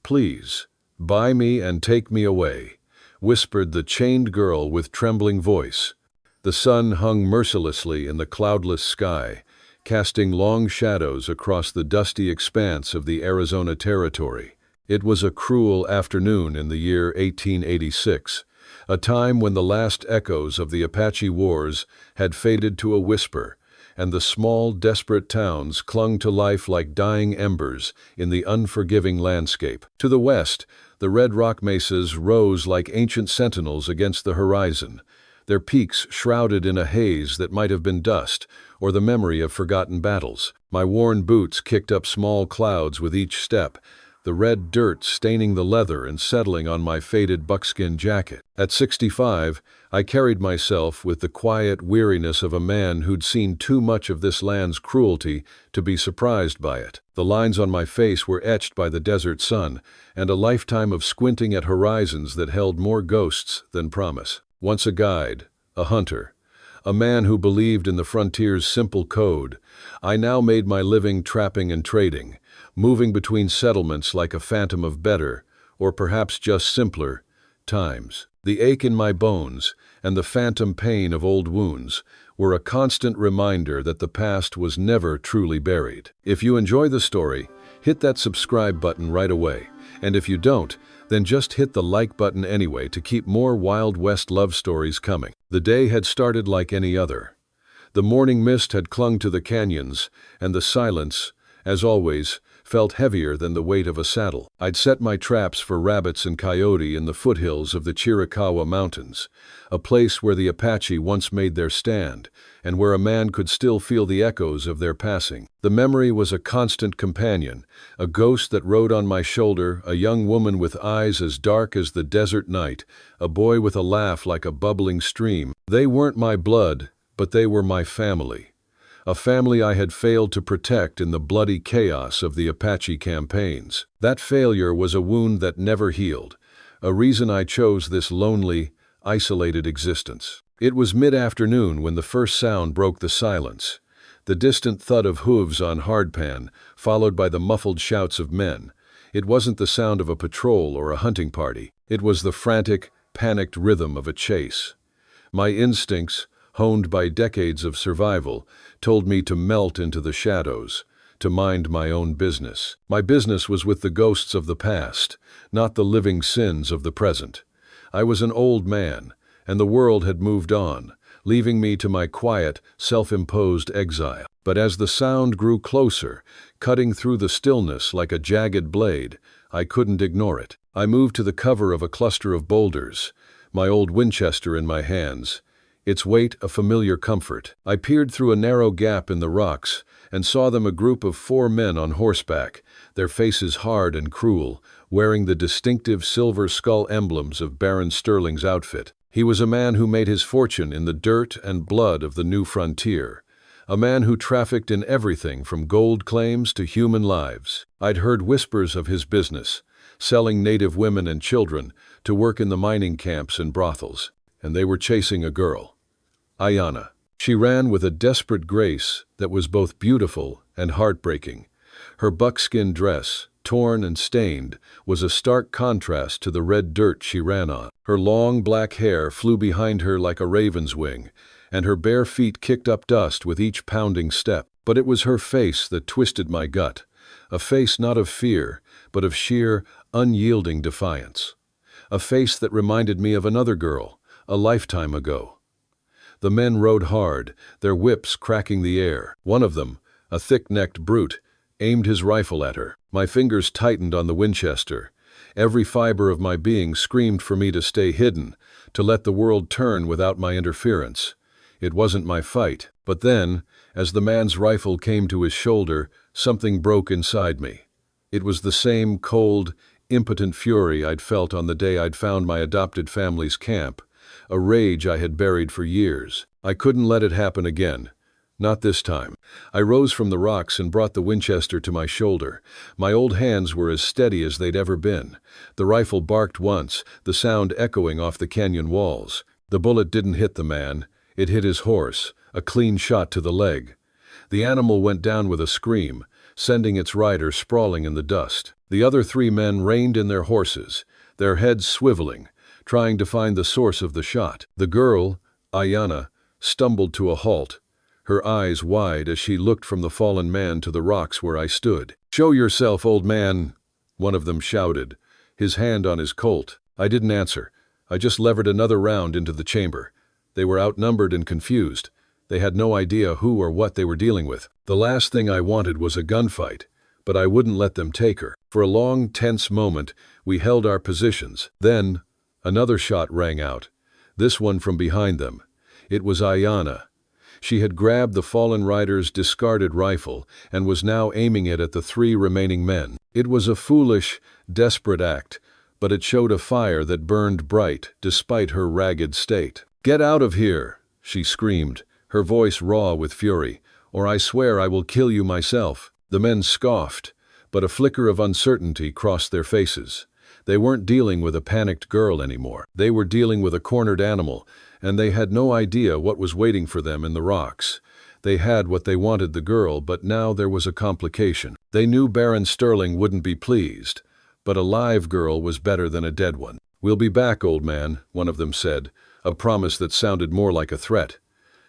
"Please, buy me and take me away," whispered the chained girl with trembling voice. The sun hung mercilessly in the cloudless sky, casting long shadows across the dusty expanse of the Arizona Territory. It was a cruel afternoon in the year 1886, a time when the last echoes of the Apache Wars had faded to a whisper, and the small, desperate towns clung to life like dying embers in the unforgiving landscape. To the west, the red rock mesas rose like ancient sentinels against the horizon, their peaks shrouded in a haze that might have been dust or the memory of forgotten battles. My worn boots kicked up small clouds with each step, the red dirt staining the leather and settling on my faded buckskin jacket. At 65, I carried myself with the quiet weariness of a man who'd seen too much of this land's cruelty to be surprised by it. The lines on my face were etched by the desert sun, and a lifetime of squinting at horizons that held more ghosts than promise. Once a guide, a hunter, a man who believed in the frontier's simple code, I now made my living trapping and trading, moving between settlements like a phantom of better, or perhaps just simpler, times. The ache in my bones and the phantom pain of old wounds were a constant reminder that the past was never truly buried. If you enjoy the story, hit that subscribe button right away, and if you don't, then just hit the like button anyway to keep more Wild West love stories coming. The day had started like any other. The morning mist had clung to the canyons, and the silence, as always, felt heavier than the weight of a saddle. I'd set my traps for rabbits and coyote in the foothills of the Chiricahua Mountains, a place where the Apache once made their stand, and where a man could still feel the echoes of their passing. The memory was a constant companion, a ghost that rode on my shoulder, a young woman with eyes as dark as the desert night, a boy with a laugh like a bubbling stream. They weren't my blood, but they were my family. A family I had failed to protect in the bloody chaos of the Apache campaigns. That failure was a wound that never healed, a reason I chose this lonely, isolated existence. It was mid-afternoon when the first sound broke the silence, the distant thud of hooves on hardpan, followed by the muffled shouts of men. It wasn't the sound of a patrol or a hunting party. It was the frantic, panicked rhythm of a chase. My instincts, honed by decades of survival, told me to melt into the shadows, to mind my own business. My business was with the ghosts of the past, not the living sins of the present. I was an old man, and the world had moved on, leaving me to my quiet, self-imposed exile. But as the sound grew closer, cutting through the stillness like a jagged blade, I couldn't ignore it. I moved to the cover of a cluster of boulders, my old Winchester in my hands, its weight a familiar comfort. I peered through a narrow gap in the rocks and saw them, a group of 4 men on horseback, their faces hard and cruel, wearing the distinctive silver skull emblems of Baron Sterling's outfit. He was a man who made his fortune in the dirt and blood of the new frontier, a man who trafficked in everything from gold claims to human lives. I'd heard whispers of his business, selling native women and children to work in the mining camps and brothels, and they were chasing a girl, Ayanna. She ran with a desperate grace that was both beautiful and heartbreaking. Her buckskin dress, torn and stained, was a stark contrast to the red dirt she ran on. Her long black hair flew behind her like a raven's wing, and her bare feet kicked up dust with each pounding step. But it was her face that twisted my gut, a face not of fear, but of sheer, unyielding defiance. A face that reminded me of another girl, a lifetime ago. The men rode hard, their whips cracking the air. One of them, a thick-necked brute, aimed his rifle at her. My fingers tightened on the Winchester. Every fiber of my being screamed for me to stay hidden, to let the world turn without my interference. It wasn't my fight. But then, as the man's rifle came to his shoulder, something broke inside me. It was the same cold, impotent fury I'd felt on the day I'd found my adopted family's camp, a rage I had buried for years. I couldn't let it happen again. Not this time. I rose from the rocks and brought the Winchester to my shoulder. My old hands were as steady as they'd ever been. The rifle barked once, the sound echoing off the canyon walls. The bullet didn't hit the man. It hit his horse, a clean shot to the leg. The animal went down with a scream, sending its rider sprawling in the dust. The other 3 men reined in their horses, their heads swiveling, trying to find the source of the shot. The girl, Ayana, stumbled to a halt, her eyes wide as she looked from the fallen man to the rocks where I stood. "Show yourself, old man," one of them shouted, his hand on his Colt. I didn't answer. I just levered another round into the chamber. They were outnumbered and confused. They had no idea who or what they were dealing with. The last thing I wanted was a gunfight, but I wouldn't let them take her. For a long, tense moment, we held our positions. Then, another shot rang out, this one from behind them. It was Ayana. She had grabbed the fallen rider's discarded rifle and was now aiming it at the 3 remaining men. It was a foolish, desperate act, but it showed a fire that burned bright despite her ragged state. "Get out of here," she screamed, her voice raw with fury, "or I swear I will kill you myself." The men scoffed, but a flicker of uncertainty crossed their faces. They weren't dealing with a panicked girl anymore. They were dealing with a cornered animal, and they had no idea what was waiting for them in the rocks. They had what they wanted, the girl, but now there was a complication. They knew Baron Sterling wouldn't be pleased, but a live girl was better than a dead one. "We'll be back, old man," one of them said, a promise that sounded more like a threat.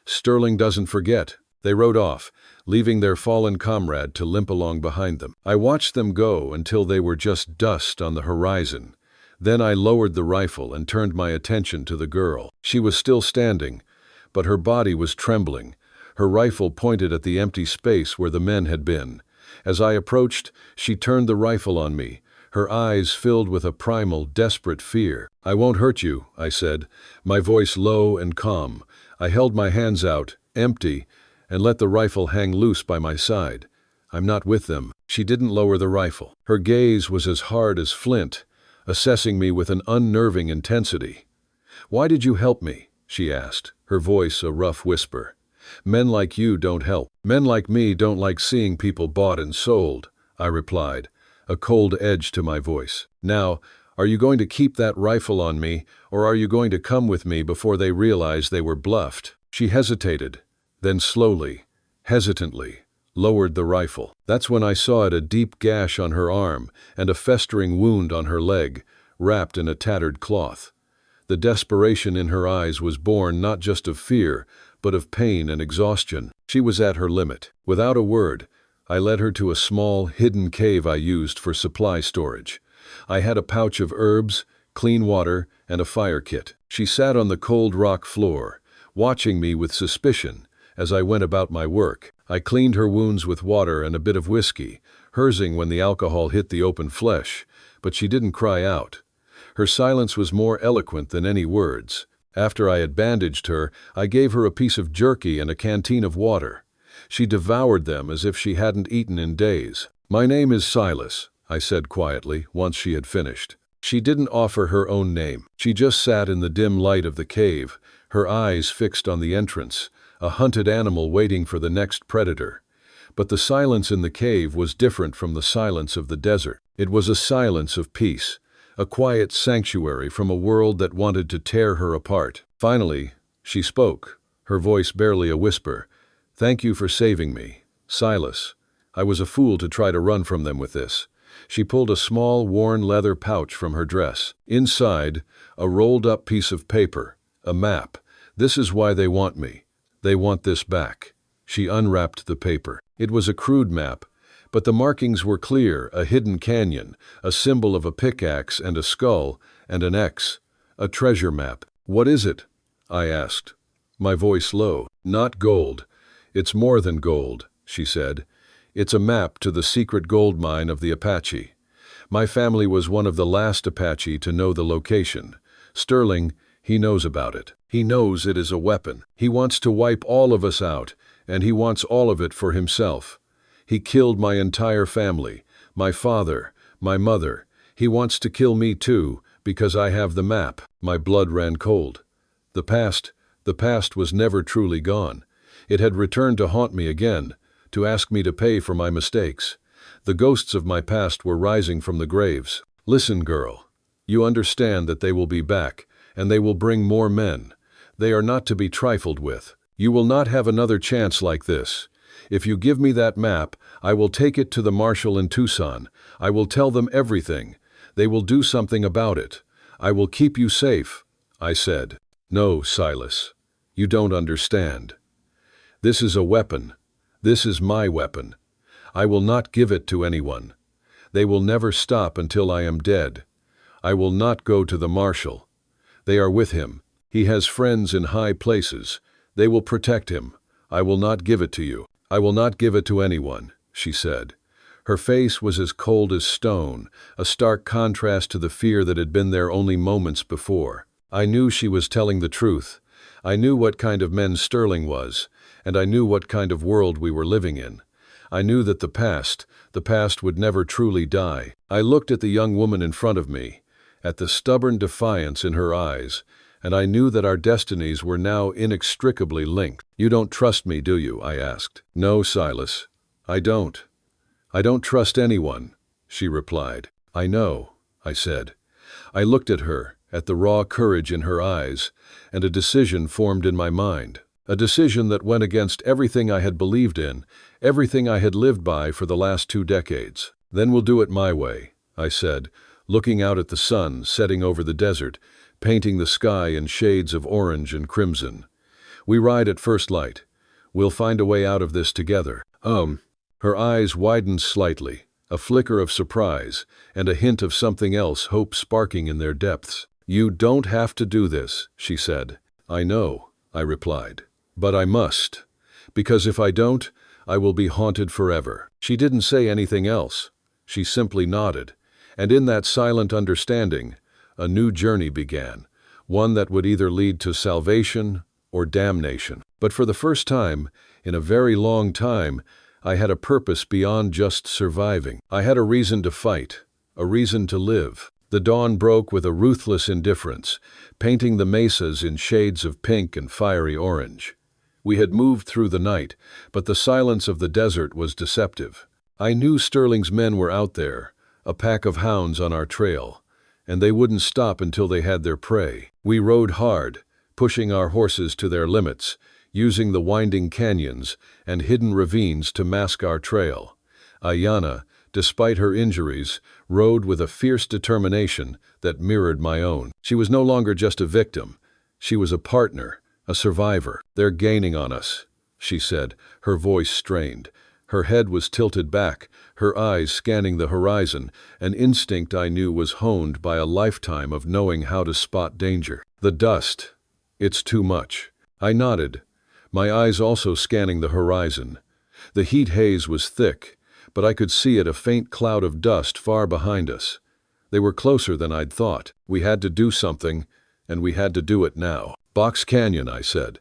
"Sterling doesn't forget." They rode off, leaving their fallen comrade to limp along behind them. I watched them go until they were just dust on the horizon. Then I lowered the rifle and turned my attention to the girl. She was still standing, but her body was trembling. Her rifle pointed at the empty space where the men had been. As I approached, she turned the rifle on me, her eyes filled with a primal, desperate fear. "I won't hurt you," I said, my voice low and calm. I held my hands out, empty, and let the rifle hang loose by my side. "I'm not with them." She didn't lower the rifle. Her gaze was as hard as flint, assessing me with an unnerving intensity. "Why did you help me?" she asked, her voice a rough whisper. "Men like you don't help. Men like me don't like seeing people bought and sold," I replied, a cold edge to my voice. "Now, are you going to keep that rifle on me, or are you going to come with me before they realize they were bluffed?" She hesitated, then slowly, hesitantly, lowered the rifle. That's when I saw it, a deep gash on her arm and a festering wound on her leg, wrapped in a tattered cloth. The desperation in her eyes was born not just of fear, but of pain and exhaustion. She was at her limit. Without a word, I led her to a small, hidden cave I used for supply storage. I had a pouch of herbs, clean water, and a fire kit. She sat on the cold rock floor, watching me with suspicion as I went about my work. I cleaned her wounds with water and a bit of whiskey, hersing when the alcohol hit the open flesh, but she didn't cry out. Her silence was more eloquent than any words. After I had bandaged her, I gave her a piece of jerky and a canteen of water. She devoured them as if she hadn't eaten in days. "My name is Silas," I said quietly, once she had finished. She didn't offer her own name. She just sat in the dim light of the cave, her eyes fixed on the entrance, a hunted animal waiting for the next predator. But the silence in the cave was different from the silence of the desert. It was a silence of peace, a quiet sanctuary from a world that wanted to tear her apart. Finally, she spoke, her voice barely a whisper. "Thank you for saving me, Silas. I was a fool to try to run from them with this." She pulled a small, worn leather pouch from her dress. Inside, a rolled-up piece of paper, a map. "This is why they want me. They want this back." She unwrapped the paper. It was a crude map, but the markings were clear: a hidden canyon, a symbol of a pickaxe and a skull, and an X. A treasure map. "What is it?" I asked, my voice low. "Not gold. It's more than gold," she said. "It's a map to the secret gold mine of the Apache. My family was one of the last Apache to know the location. Sterling, he knows about it. He knows it is a weapon. He wants to wipe all of us out, and he wants all of it for himself. He killed my entire family, my father, my mother. He wants to kill me too, because I have the map." My blood ran cold. The past was never truly gone. It had returned to haunt me again, to ask me to pay for my mistakes. The ghosts of my past were rising from the graves. "Listen, girl. You understand that they will be back, and they will bring more men. They are not to be trifled with. You will not have another chance like this. If you give me that map, I will take it to the marshal in Tucson. I will tell them everything. They will do something about it. I will keep you safe," I said. "No, Silas. You don't understand. This is a weapon. This is my weapon. I will not give it to anyone. They will never stop until I am dead. I will not go to the marshal. They are with him. He has friends in high places. They will protect him. I will not give it to you. I will not give it to anyone," she said. Her face was as cold as stone, a stark contrast to the fear that had been there only moments before. I knew she was telling the truth. I knew what kind of man Sterling was, and I knew what kind of world we were living in. I knew that the past would never truly die. I looked at the young woman in front of me, at the stubborn defiance in her eyes, and I knew that our destinies were now inextricably linked. "You don't trust me, do you?" I asked. "No, Silas, I don't. I don't trust anyone," she replied. "I know," I said. I looked at her, at the raw courage in her eyes, and a decision formed in my mind. A decision that went against everything I had believed in, everything I had lived by for the last 2 decades. "Then we'll do it my way," I said, looking out at the sun setting over the desert, painting the sky in shades of orange and crimson. "We ride at first light. We'll find a way out of this together." Her eyes widened slightly, a flicker of surprise, and a hint of something else, hope sparking in their depths. "You don't have to do this," she said. "I know," I replied. "But I must. Because if I don't, I will be haunted forever." She didn't say anything else. She simply nodded. And in that silent understanding, a new journey began, one that would either lead to salvation or damnation. But for the first time, in a very long time, I had a purpose beyond just surviving. I had a reason to fight, a reason to live. The dawn broke with a ruthless indifference, painting the mesas in shades of pink and fiery orange. We had moved through the night, but the silence of the desert was deceptive. I knew Sterling's men were out there, a pack of hounds on our trail, and they wouldn't stop until they had their prey. We rode hard, pushing our horses to their limits, using the winding canyons and hidden ravines to mask our trail. Ayanna, despite her injuries, rode with a fierce determination that mirrored my own. She was no longer just a victim. She was a partner, a survivor. "They're gaining on us," she said, her voice strained. Her head was tilted back, her eyes scanning the horizon, an instinct I knew was honed by a lifetime of knowing how to spot danger. "The dust. It's too much." I nodded, my eyes also scanning the horizon. The heat haze was thick, but I could see it, a faint cloud of dust far behind us. They were closer than I'd thought. We had to do something, and we had to do it now. "Box Canyon," I said,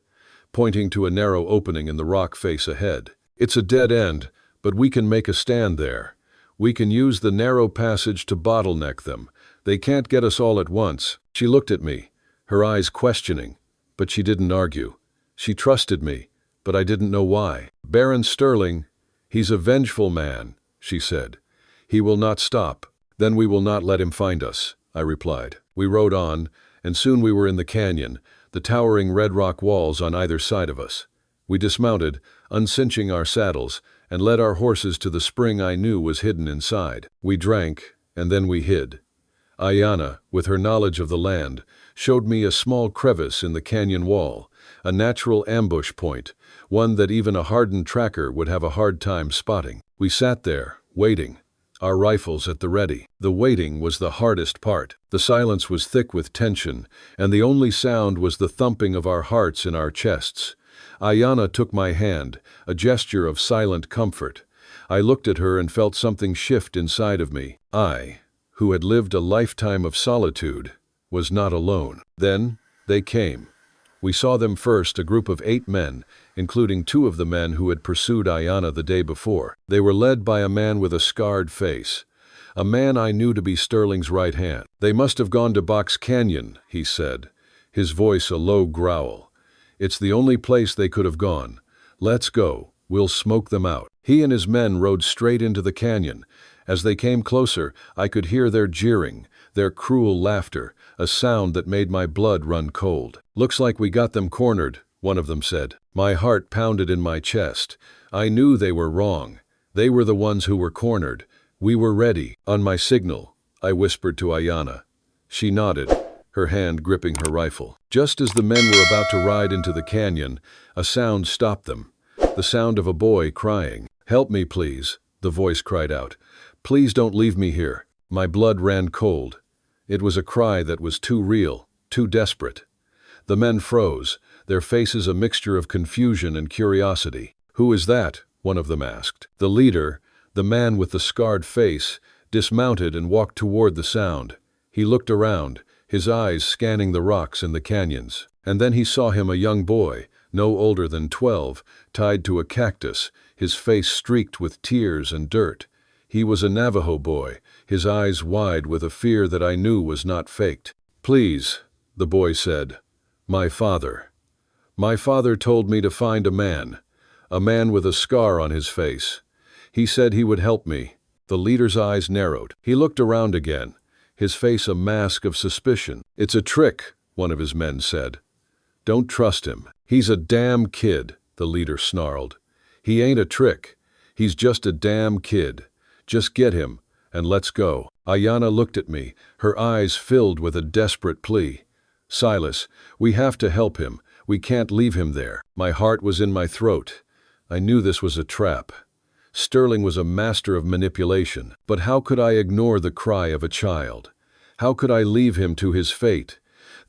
pointing to a narrow opening in the rock face ahead. "It's a dead end, but we can make a stand there. We can use the narrow passage to bottleneck them. They can't get us all at once." She looked at me, her eyes questioning, but she didn't argue. She trusted me, but I didn't know why. "Baron Sterling, he's a vengeful man," she said. "He will not stop." "Then we will not let him find us," I replied. We rode on, and soon we were in the canyon, the towering red rock walls on either side of us. We dismounted, uncinching our saddles, and led our horses to the spring I knew was hidden inside. We drank, and then we hid. Ayanna, with her knowledge of the land, showed me a small crevice in the canyon wall, a natural ambush point, one that even a hardened tracker would have a hard time spotting. We sat there, waiting, our rifles at the ready. The waiting was the hardest part. The silence was thick with tension, and the only sound was the thumping of our hearts in our chests. Ayanna took my hand, a gesture of silent comfort. I looked at her and felt something shift inside of me. I, who had lived a lifetime of solitude, was not alone. Then they came. We saw them first, a group of 8 men, including 2 of the men who had pursued Ayanna the day before. They were led by a man with a scarred face, a man I knew to be Sterling's right hand. "They must have gone to Box Canyon," he said, his voice a low growl. "It's the only place they could have gone. Let's go, we'll smoke them out." He and his men rode straight into the canyon. As they came closer, I could hear their jeering, their cruel laughter, a sound that made my blood run cold. "Looks like we got them cornered," one of them said. My heart pounded in my chest. I knew they were wrong. They were the ones who were cornered. We were ready. On my signal, I whispered to Ayanna. She nodded, her hand gripping her rifle. Just as the men were about to ride into the canyon, a sound stopped them. The sound of a boy crying. Help me, please, the voice cried out. Please don't leave me here. My blood ran cold. It was a cry that was too real, too desperate. The men froze, their faces a mixture of confusion and curiosity. Who is that? One of them asked. The leader, the man with the scarred face, dismounted and walked toward the sound. He looked around, his eyes scanning the rocks in the canyons. And then he saw him, a young boy, no older than 12, tied to a cactus, his face streaked with tears and dirt. He was a Navajo boy, his eyes wide with a fear that I knew was not faked. Please, the boy said. My father. My father told me to find a man with a scar on his face. He said he would help me. The leader's eyes narrowed. He looked around again, his face a mask of suspicion. It's a trick, one of his men said. Don't trust him. He's a damn kid, the leader snarled. He ain't a trick. He's just a damn kid. Just get him, and let's go. Ayanna looked at me, her eyes filled with a desperate plea. Silas, we have to help him. We can't leave him there. My heart was in my throat. I knew this was a trap. Sterling was a master of manipulation, but how could I ignore the cry of a child? How could I leave him to his fate?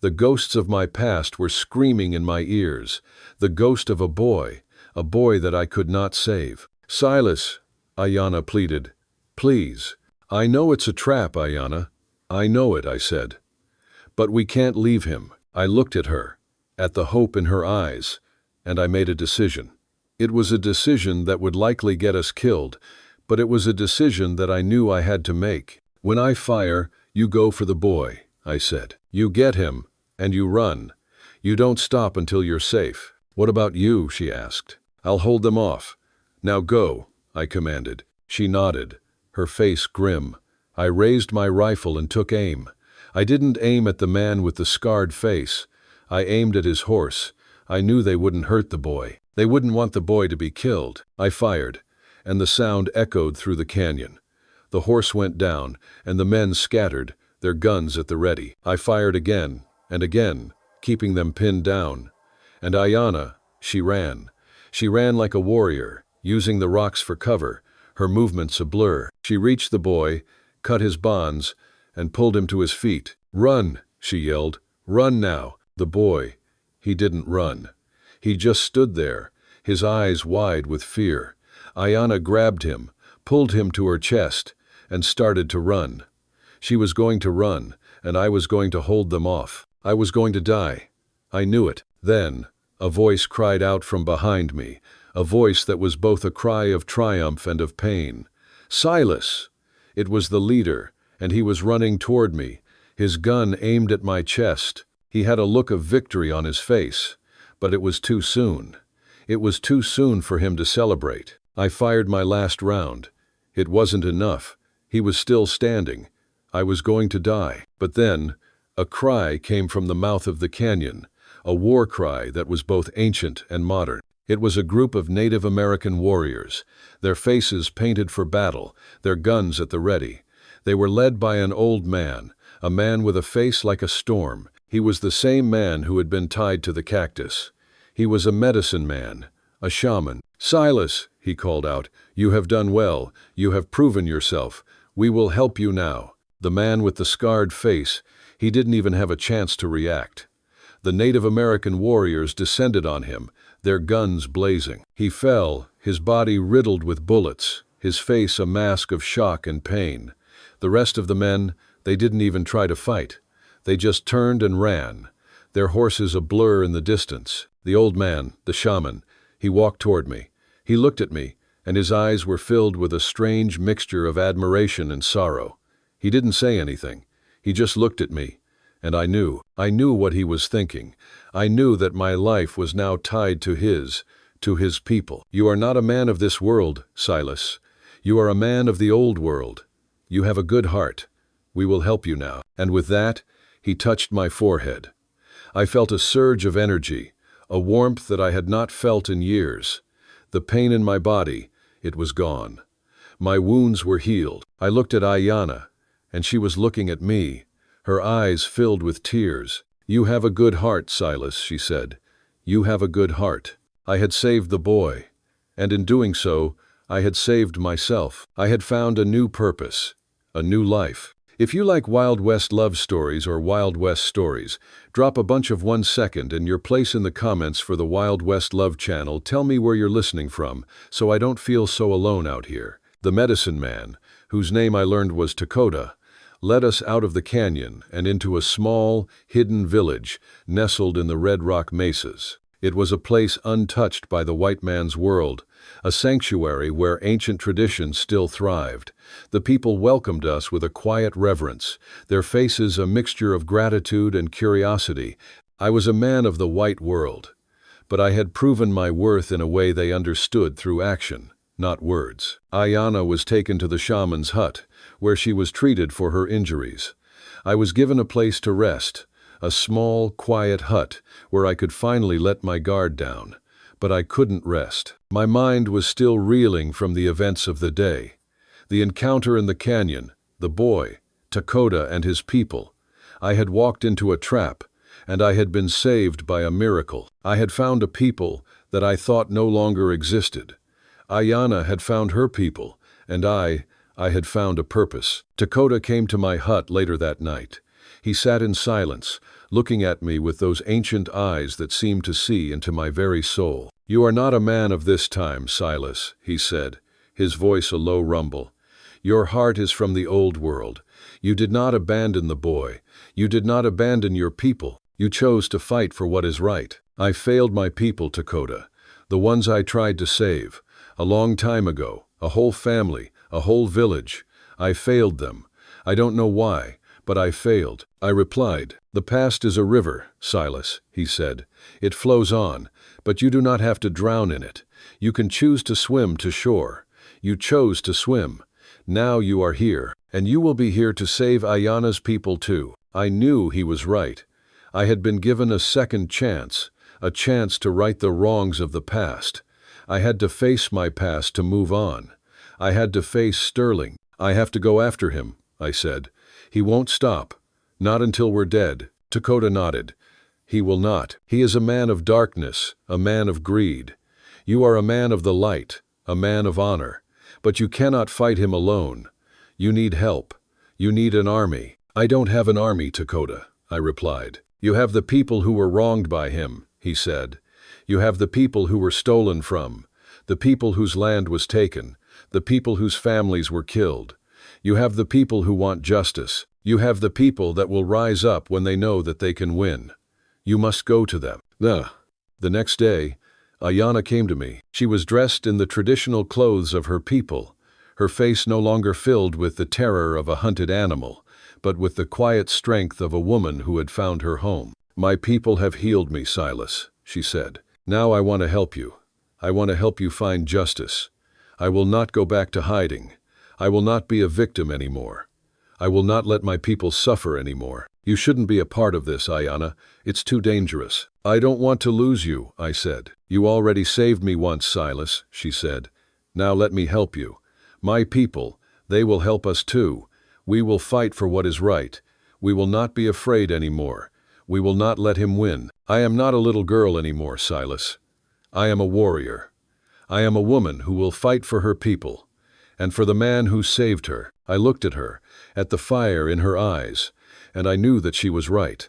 The ghosts of my past were screaming in my ears. The ghost of a boy that I could not save. Silas, Ayanna pleaded. Please. I know it's a trap, Ayanna. I know it, I said. But we can't leave him. I looked at her, at the hope in her eyes, and I made a decision. It was a decision that would likely get us killed, but it was a decision that I knew I had to make. When I fire, you go for the boy, I said. You get him, and you run. You don't stop until you're safe. What about you? She asked. I'll hold them off. Now go, I commanded. She nodded, her face grim. I raised my rifle and took aim. I didn't aim at the man with the scarred face. I aimed at his horse. I knew they wouldn't hurt the boy. They wouldn't want the boy to be killed. I fired, and the sound echoed through the canyon. The horse went down, and the men scattered, their guns at the ready. I fired again and again, keeping them pinned down. And Ayanna, she ran. She ran like a warrior, using the rocks for cover, her movements a blur. She reached the boy, cut his bonds, and pulled him to his feet. Run, she yelled. Run now. The boy, he didn't run. He just stood there, his eyes wide with fear. Ayanna grabbed him, pulled him to her chest, and started to run. She was going to run, and I was going to hold them off. I was going to die. I knew it. Then, a voice cried out from behind me, a voice that was both a cry of triumph and of pain. Silas! It was the leader, and he was running toward me, his gun aimed at my chest. He had a look of victory on his face, but it was too soon. It was too soon for him to celebrate. I fired my last round. It wasn't enough. He was still standing. I was going to die. But then, a cry came from the mouth of the canyon, a war cry that was both ancient and modern. It was a group of Native American warriors, their faces painted for battle, their guns at the ready. They were led by an old man, a man with a face like a storm. He was the same man who had been tied to the cactus. He was a medicine man, a shaman. Silas, he called out, you have done well. You have proven yourself. We will help you now. The man with the scarred face, he didn't even have a chance to react. The Native American warriors descended on him, their guns blazing. He fell, his body riddled with bullets, his face a mask of shock and pain. The rest of the men, they didn't even try to fight. They just turned and ran, their horses a blur in the distance. The old man, the shaman, he walked toward me. He looked at me, and his eyes were filled with a strange mixture of admiration and sorrow. He didn't say anything. He just looked at me, and I knew what he was thinking. I knew that my life was now tied to his people. You are not a man of this world, Silas. You are a man of the old world. You have a good heart. We will help you now. And with that, he touched my forehead. I felt a surge of energy, a warmth that I had not felt in years. The pain in my body, it was gone. My wounds were healed. I looked at Ayanna, and she was looking at me, her eyes filled with tears. "You have a good heart, Silas," she said. "You have a good heart." I had saved the boy, and in doing so, I had saved myself. I had found a new purpose, a new life. If you like Wild West love stories or Wild West stories, drop a bunch of 1 second and your place in the comments for the Wild West Love channel. Tell me where you're listening from, so I don't feel so alone out here. The medicine man, whose name I learned was Dakota, led us out of the canyon and into a small, hidden village nestled in the Red Rock Mesas. It was a place untouched by the white man's world, a sanctuary where ancient traditions still thrived. The people welcomed us with a quiet reverence, their faces a mixture of gratitude and curiosity. I was a man of the white world, but I had proven my worth in a way they understood through action, not words. Ayanna was taken to the shaman's hut, where she was treated for her injuries. I was given a place to rest, a small, quiet hut where I could finally let my guard down. But I couldn't rest. My mind was still reeling from the events of the day. The encounter in the canyon, the boy, Dakota and his people. I had walked into a trap, and I had been saved by a miracle. I had found a people that I thought no longer existed. Ayanna had found her people, and I had found a purpose. Dakota came to my hut later that night. He sat in silence, looking at me with those ancient eyes that seemed to see into my very soul. "You are not a man of this time, Silas," he said, his voice a low rumble. "Your heart is from the old world. You did not abandon the boy. You did not abandon your people. You chose to fight for what is right." "I failed my people, Dakota, the ones I tried to save. A long time ago, a whole family, a whole village. I failed them. I don't know why, but I failed," I replied. "The past is a river, Silas," he said. "It flows on, but you do not have to drown in it. You can choose to swim to shore. You chose to swim. Now you are here, and you will be here to save Ayanna's people too." I knew he was right. I had been given a second chance, a chance to right the wrongs of the past. I had to face my past to move on. I had to face Sterling. "I have to go after him," I said. "He won't stop. Not until we're dead." Dakota nodded. "He will not. He is a man of darkness, a man of greed. You are a man of the light, a man of honor. But you cannot fight him alone. You need help. You need an army." "I don't have an army, Dakota," I replied. "You have the people who were wronged by him," he said. "You have the people who were stolen from, the people whose land was taken, the people whose families were killed. You have the people who want justice. You have the people that will rise up when they know that they can win. You must go to them." The next day, Ayanna came to me. She was dressed in the traditional clothes of her people, her face no longer filled with the terror of a hunted animal, but with the quiet strength of a woman who had found her home. "My people have healed me, Silas," she said. "Now I want to help you. I want to help you find justice. I will not go back to hiding. I will not be a victim anymore. I will not let my people suffer anymore. You shouldn't be a part of this, Ayanna. It's too dangerous." "I don't want to lose you," I said. "You already saved me once, Silas," she said. "Now let me help you. My people, they will help us too. We will fight for what is right. We will not be afraid anymore. We will not let him win. I am not a little girl anymore, Silas. I am a warrior. I am a woman who will fight for her people, and for the man who saved her." I looked at her, at the fire in her eyes, and I knew that she was right.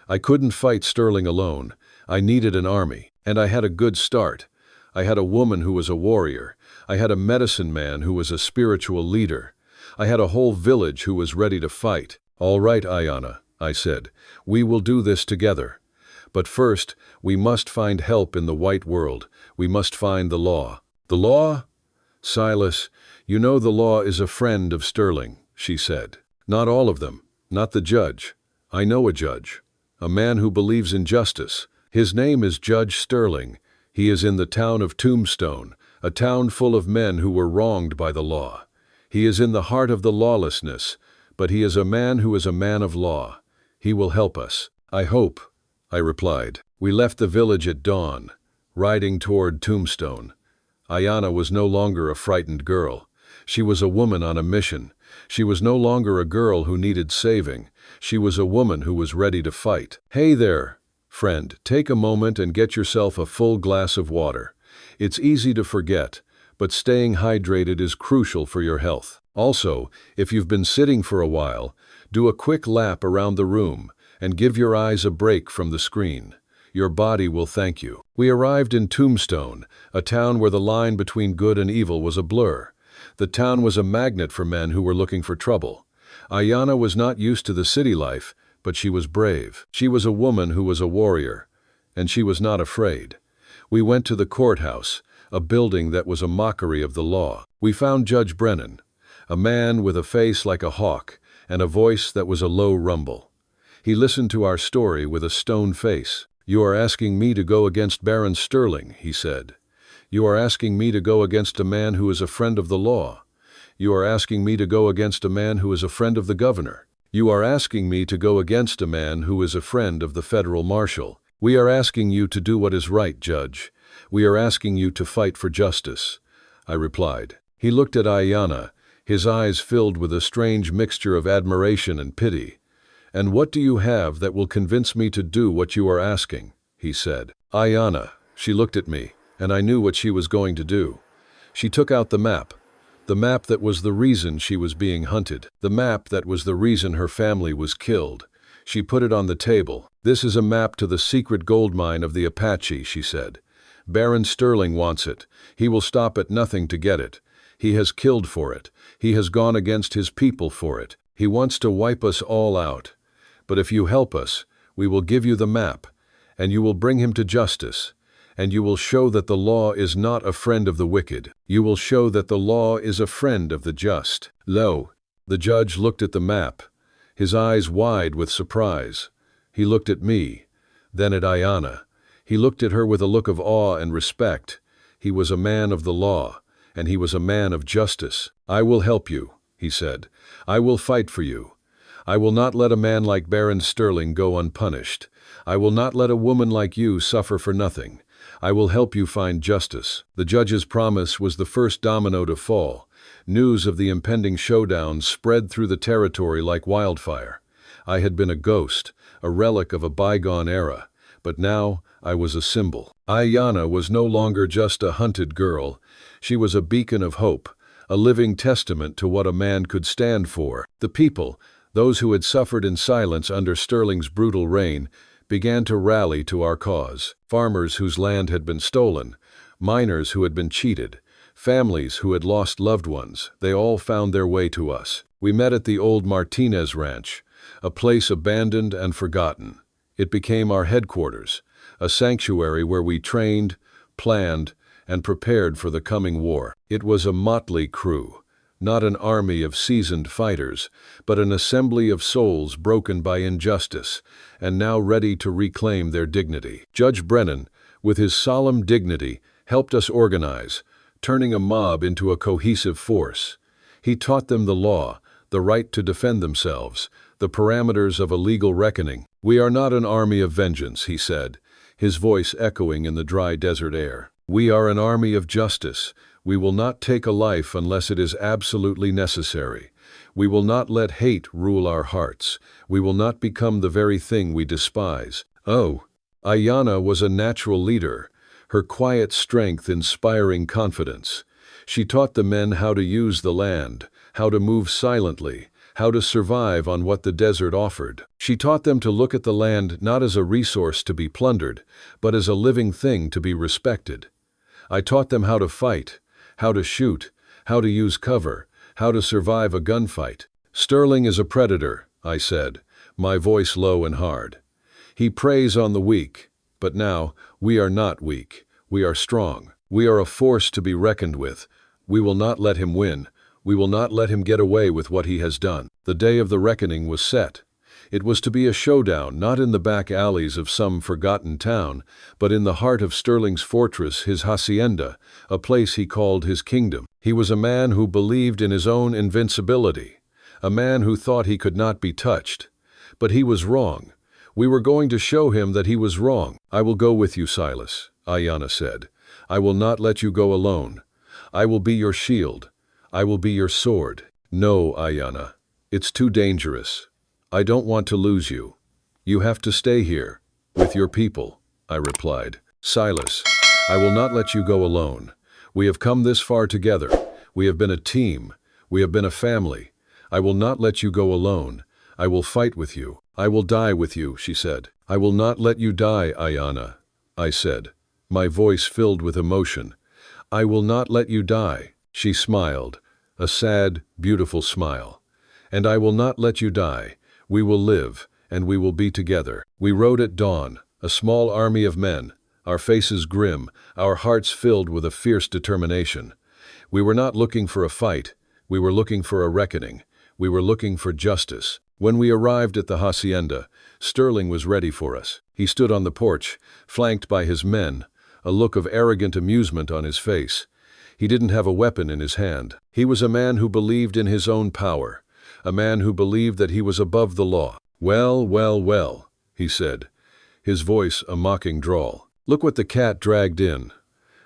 I couldn't fight Sterling alone. I needed an army, and I had a good start. I had a woman who was a warrior. I had a medicine man who was a spiritual leader. I had a whole village who was ready to fight. "All right, Ayanna," I said. "We will do this together. But first, we must find help in the white world. We must find the law." "The law?" "Silas, you know the law is a friend of Sterling," she said. "Not all of them, not the judge. I know a judge, a man who believes in justice. His name is Judge Sterling. He is in the town of Tombstone, a town full of men who were wronged by the law. He is in the heart of the lawlessness, but he is a man who is a man of law. He will help us. I hope I replied. We left the village at dawn, riding toward Tombstone. Ayanna was no longer a frightened girl. She was a woman on a mission. She was no longer a girl who needed saving. She was a woman who was ready to fight. Hey there, friend, take a moment and get yourself a full glass of water. It's easy to forget, but staying hydrated is crucial for your health. Also, if you've been sitting for a while, do a quick lap around the room and give your eyes a break from the screen. Your body will thank you. We arrived in Tombstone, a town where the line between good and evil was a blur. The town was a magnet for men who were looking for trouble. Ayanna was not used to the city life, but she was brave. She was a woman who was a warrior, and she was not afraid. We went to the courthouse, a building that was a mockery of the law. We found Judge Brennan, a man with a face like a hawk and a voice that was a low rumble. He listened to our story with a stone face. You are asking me to go against Baron Sterling, he said. You are asking me to go against a man who is a friend of the law. You are asking me to go against a man who is a friend of the governor. You are asking me to go against a man who is a friend of the federal marshal. We are asking you to do what is right, Judge. We are asking you to fight for justice, I replied. He looked at Ayanna, his eyes filled with a strange mixture of admiration and pity. And what do you have that will convince me to do what you are asking? He said. Ayanna, she looked at me, and I knew what she was going to do. She took out the map that was the reason she was being hunted, the map that was the reason her family was killed. She put it on the table. This is a map to the secret gold mine of the Apache, she said. Baron Sterling wants it. He will stop at nothing to get it. He has killed for it. He has gone against his people for it. He wants to wipe us all out. But if you help us, we will give you the map, and you will bring him to justice, and you will show that the law is not a friend of the wicked. You will show that the law is a friend of the just. Lo, the judge looked at the map, his eyes wide with surprise. He looked at me, then at Ayanna. He looked at her with a look of awe and respect. He was a man of the law, and he was a man of justice. I will help you, he said. I will fight for you. I will not let a man like Baron Sterling go unpunished. I will not let a woman like you suffer for nothing. I will help you find justice. The judge's promise was the first domino to fall. News of the impending showdown spread through the territory like wildfire. I had been a ghost, a relic of a bygone era, but now I was a symbol. Ayanna was no longer just a hunted girl. She was a beacon of hope, a living testament to what a man could stand for. The people, those who had suffered in silence under Sterling's brutal reign, began to rally to our cause. Farmers whose land had been stolen, miners who had been cheated, families who had lost loved ones, they all found their way to us. We met at the old Martinez Ranch, a place abandoned and forgotten. It became our headquarters, a sanctuary where we trained, planned, and prepared for the coming war. It was a motley crew. Not an army of seasoned fighters, but an assembly of souls broken by injustice, and now ready to reclaim their dignity. Judge Brennan, with his solemn dignity, helped us organize, turning a mob into a cohesive force. He taught them the law, the right to defend themselves, the parameters of a legal reckoning. We are not an army of vengeance, he said, his voice echoing in the dry desert air. We are an army of justice. We will not take a life unless it is absolutely necessary. We will not let hate rule our hearts. We will not become the very thing we despise. Oh, Ayanna was a natural leader, her quiet strength inspiring confidence. She taught the men how to use the land, how to move silently, how to survive on what the desert offered. She taught them to look at the land not as a resource to be plundered, but as a living thing to be respected. I taught them how to fight, how to shoot, how to use cover, how to survive a gunfight. Sterling is a predator, I said, my voice low and hard. He preys on the weak, but now we are not weak. We are strong. We are a force to be reckoned with. We will not let him win. We will not let him get away with what he has done. The day of the reckoning was set. It was to be a showdown, not in the back alleys of some forgotten town, but in the heart of Sterling's fortress, his hacienda, a place he called his kingdom. He was a man who believed in his own invincibility, a man who thought he could not be touched. But he was wrong. We were going to show him that he was wrong. I will go with you, Silas, Ayanna said. I will not let you go alone. I will be your shield. I will be your sword. No, Ayanna. It's too dangerous. I don't want to lose you. You have to stay here, with your people, I replied. Silas, I will not let you go alone. We have come this far together. We have been a team. We have been a family. I will not let you go alone. I will fight with you. I will die with you, she said. I will not let you die, Ayanna, I said, my voice filled with emotion. I will not let you die. She smiled, a sad, beautiful smile. And I will not let you die. We will live, and we will be together. We rode at dawn, a small army of men, our faces grim, our hearts filled with a fierce determination. We were not looking for a fight. We were looking for a reckoning. We were looking for justice. When we arrived at the hacienda, Sterling was ready for us. He stood on the porch, flanked by his men, a look of arrogant amusement on his face. He didn't have a weapon in his hand. He was a man who believed in his own power, a man who believed that he was above the law. Well, well, well, he said, his voice a mocking drawl. Look what the cat dragged in.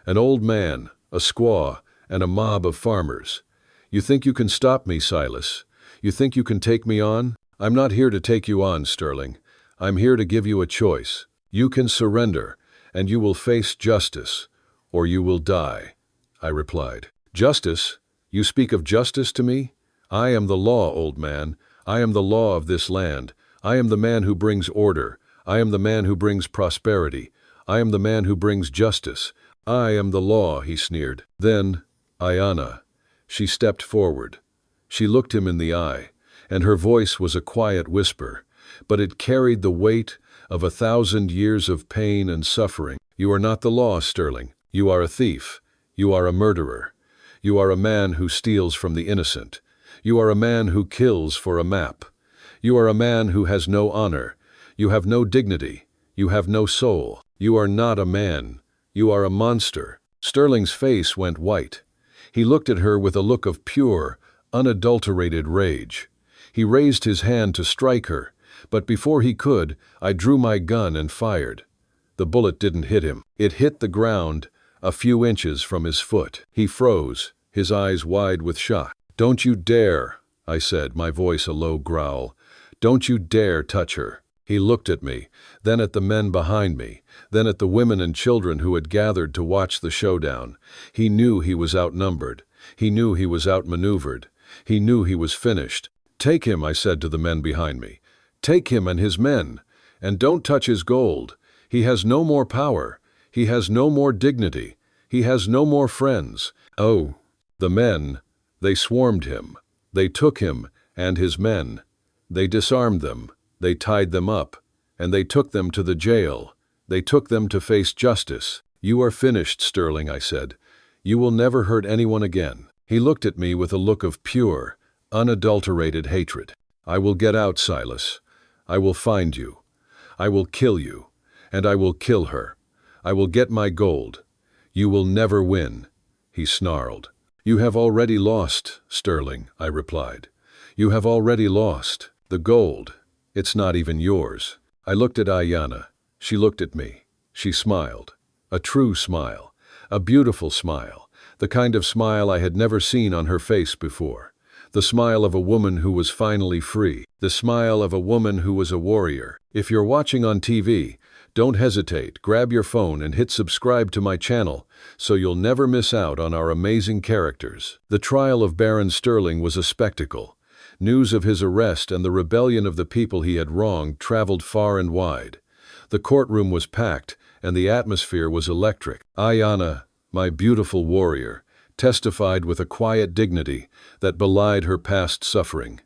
An old man, a squaw, and a mob of farmers. You think you can stop me, Silas? You think you can take me on? I'm not here to take you on, Sterling. I'm here to give you a choice. You can surrender, and you will face justice, or you will die, I replied. Justice? You speak of justice to me? I am the law, old man. I am the law of this land. I am the man who brings order. I am the man who brings prosperity. I am the man who brings justice. I am the law, he sneered. Then, Ayanna. She stepped forward. She looked him in the eye, and her voice was a quiet whisper, but it carried the weight of 1,000 years of pain and suffering. You are not the law, Sterling. You are a thief. You are a murderer. You are a man who steals from the innocent. You are a man who kills for a map. You are a man who has no honor. You have no dignity. You have no soul. You are not a man. You are a monster. Sterling's face went white. He looked at her with a look of pure, unadulterated rage. He raised his hand to strike her, but before he could, I drew my gun and fired. The bullet didn't hit him. It hit the ground a few inches from his foot. He froze, his eyes wide with shock. Don't you dare, I said, my voice a low growl. Don't you dare touch her. He looked at me, then at the men behind me, then at the women and children who had gathered to watch the showdown. He knew he was outnumbered. He knew he was outmaneuvered. He knew he was finished. Take him, I said to the men behind me. Take him and his men, and don't touch his gold. He has no more power. He has no more dignity. He has no more friends. Oh, the men, they swarmed him. They took him and his men. They disarmed them. They tied them up, and they took them to the jail. They took them to face justice. You are finished, Sterling, I said. You will never hurt anyone again. He looked at me with a look of pure, unadulterated hatred. I will get out, Silas. I will find you. I will kill you, and I will kill her. I will get my gold. You will never win, he snarled. You have already lost, Sterling, I replied. You have already lost. The gold. It's not even yours. I looked at Ayanna. She looked at me. She smiled. A true smile. A beautiful smile. The kind of smile I had never seen on her face before. The smile of a woman who was finally free. The smile of a woman who was a warrior. If you're watching on TV, don't hesitate. Grab your phone and hit subscribe to my channel so you'll never miss out on our amazing characters. The trial of Baron Sterling was a spectacle. News of his arrest and the rebellion of the people he had wronged traveled far and wide. The courtroom was packed, and the atmosphere was electric. Ayanna, my beautiful warrior, testified with a quiet dignity that belied her past suffering.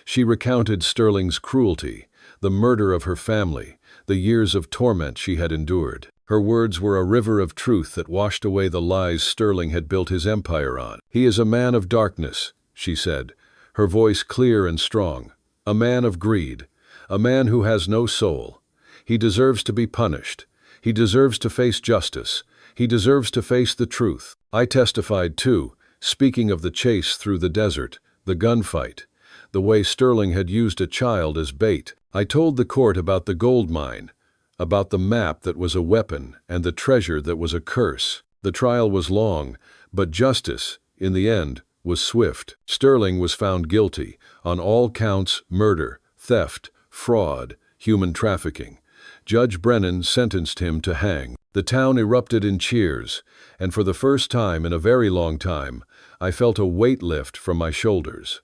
She recounted Sterling's cruelty, the murder of her family, the years of torment she had endured. Her words were a river of truth that washed away the lies Sterling had built his empire on. He is a man of darkness, she said, her voice clear and strong. A man of greed, a man who has no soul. He deserves to be punished. He deserves to face justice. He deserves to face the truth. I testified too, speaking of the chase through the desert, the gunfight, the way Sterling had used a child as bait. I told the court about the gold mine, about the map that was a weapon and the treasure that was a curse. The trial was long, but justice, in the end, was swift. Sterling was found guilty on all counts: murder, theft, fraud, human trafficking. Judge Brennan sentenced him to hang. The town erupted in cheers, and for the first time in a very long time, I felt a weight lift from my shoulders.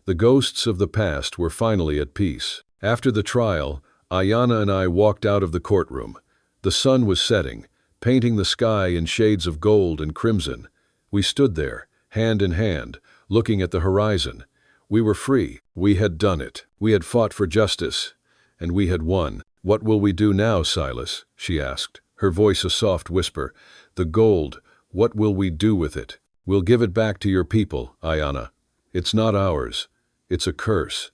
The ghosts of the past were finally at peace. After the trial, Ayanna and I walked out of the courtroom. The sun was setting, painting the sky in shades of gold and crimson. We stood there, hand in hand, looking at the horizon. We were free. We had done it. We had fought for justice, and we had won. "What will we do now, Silas?" she asked, her voice a soft whisper. "The gold, what will we do with it?" "We'll give it back to your people, Ayanna. It's not ours. It's a curse.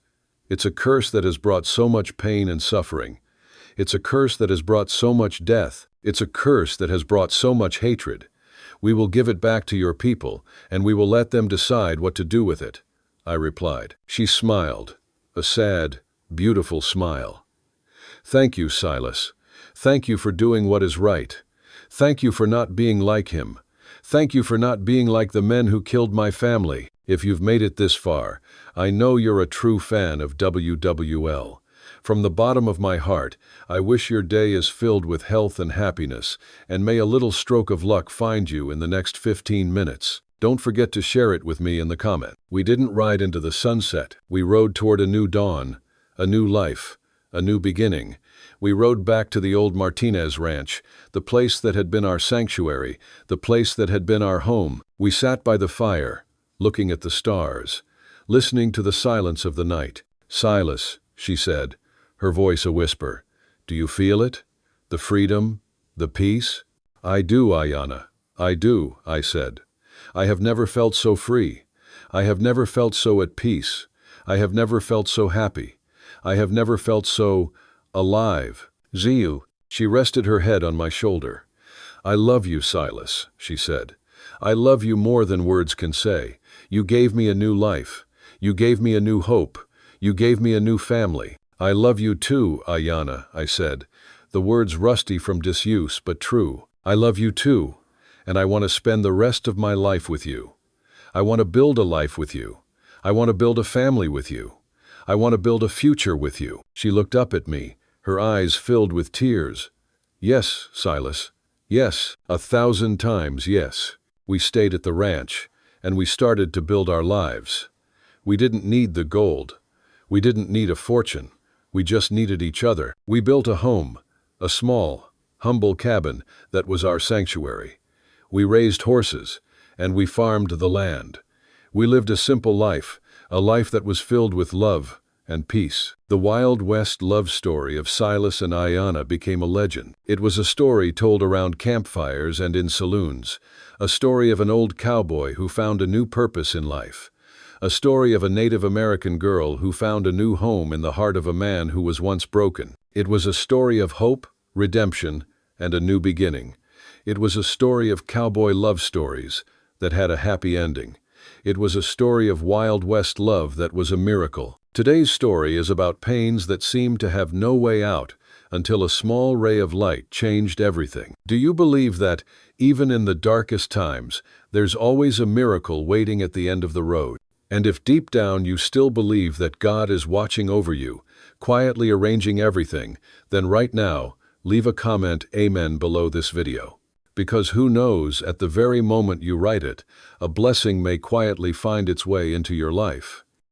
It's a curse that has brought so much pain and suffering. It's a curse that has brought so much death. It's a curse that has brought so much hatred. We will give it back to your people, and we will let them decide what to do with it," I replied. She smiled, a sad, beautiful smile. "Thank you, Silas. Thank you for doing what is right. Thank you for not being like him. Thank you for not being like the men who killed my family. If you've made it this far, I know you're a true fan of WWL. From the bottom of my heart, I wish your day is filled with health and happiness, and may a little stroke of luck find you in the next 15 minutes. Don't forget to share it with me in the comment." We didn't ride into the sunset. We rode toward a new dawn, a new life, a new beginning. We rode back to the old Martinez ranch, the place that had been our sanctuary, the place that had been our home. We sat by the fire, looking at the stars, listening to the silence of the night. "Silas," she said, her voice a whisper, "do you feel it? The freedom? The peace?" "I do, Ayanna. I do," I said. "I have never felt so free. I have never felt so at peace. I have never felt so happy. I have never felt so alive." "Ziu." She rested her head on my shoulder. "I love you, Silas," she said. "I love you more than words can say. You gave me a new life. You gave me a new hope. You gave me a new family." "I love you too, Ayanna," I said, the words rusty from disuse but true. "I love you too, and I want to spend the rest of my life with you. I want to build a life with you. I want to build a family with you. I want to build a future with you." She looked up at me, her eyes filled with tears. "Yes, Silas. Yes, 1,000 times yes." We stayed at the ranch, and we started to build our lives. We didn't need the gold. We didn't need a fortune. We just needed each other. We built a home, a small, humble cabin that was our sanctuary. We raised horses, and we farmed the land. We lived a simple life, a life that was filled with love and peace. The Wild West love story of Silas and Ayanna became a legend. It was a story told around campfires and in saloons, a story of an old cowboy who found a new purpose in life, a story of a Native American girl who found a new home in the heart of a man who was once broken. It was a story of hope, redemption, and a new beginning. It was a story of cowboy love stories that had a happy ending. It was a story of Wild West love that was a miracle. Today's story is about pains that seemed to have no way out until a small ray of light changed everything. Do you believe that, even in the darkest times, there's always a miracle waiting at the end of the road? And if deep down you still believe that God is watching over you, quietly arranging everything, then right now, leave a comment "Amen" below this video. Because who knows, at the very moment you write it, a blessing may quietly find its way into your life.